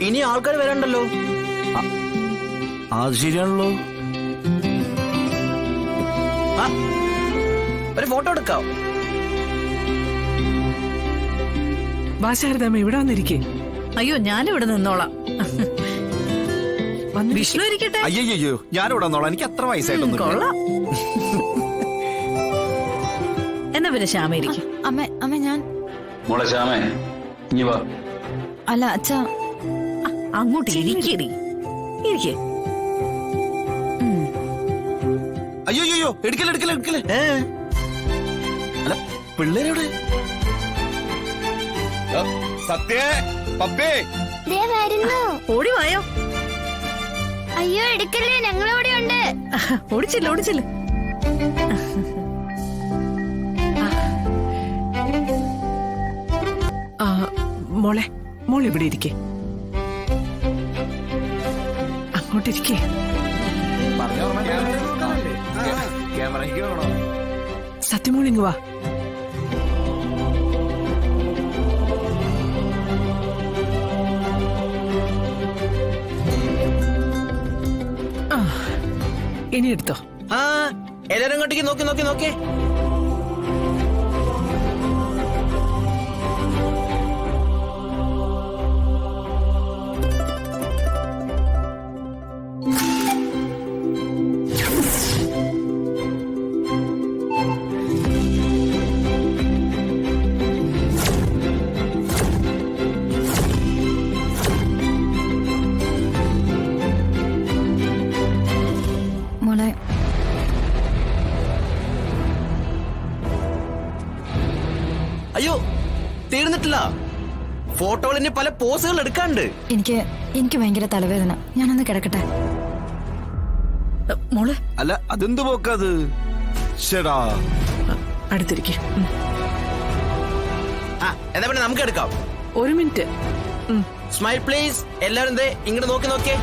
ഇനി ആൾക്കാർ വരണ്ടല്ലോ. അത് ശരിയാണല്ലോ. ഒരു ഫോട്ടോ എടുക്കാം. വാശാരദാമ്മ ഇവിടെ വന്നിരിക്കേ. അയ്യോ ഞാനിവിടെ നിന്നോളാം. വിഷ്ണു ഇരിക്കട്ടെ. അയ്യോ ഞാനിവിടെ വന്നോളാം, എനിക്ക് അത്ര വയസ്സായിട്ടൊന്നും. കൊള്ളാം. എന്നാ പിന്നെ ശ്യാമ ഇരിക്കും. അമ്മ ഞാൻ മോളെ ശ്യാമേ ഇനി വാ. അല്ല അച്ഛ അങ്ങോട്ട് ഇരിക്കേ. അയ്യോ എടുക്കല്ലേ. അല്ല പിള്ളേരെവിടെ? സത്യേ പപ്പേ ഓടി വായോ. അയ്യോ എടുക്കല്ലേ, ഞങ്ങളവിടെ ഉണ്ട്. ഓടിച്ചില്ല. മോൾ ഇവിടെ ഇരിക്കേ. അങ്ങോട്ടിരിക്കേ. സത്യമോൾ ഇങ്ങ് വാ. ഇനി എടുത്തോ. എല്ലാരും ഇങ്ങോട്ടേക്ക് നോക്കി. മോളെ അയ്യോ തീർന്നിട്ടില്ല. ഫോട്ടോകൾ ഇനി പല പോസുകൾ എടുക്കാണ്ട്. എനിക്ക് ഭയങ്കര തലവേദന, ഞാനൊന്ന് കിടക്കട്ടെ. മോള് അല്ല അതെന്ത് പോക്കത്? ശടാ അടുത്തിരിക്കേ. എന്നാ പിന്നെ നമുക്ക് എടുക്കാം. ഒരു മിനിറ്റ്. Smile please. എല്ലാരും ഇങ്ങോട്ട് നോക്കിയേ.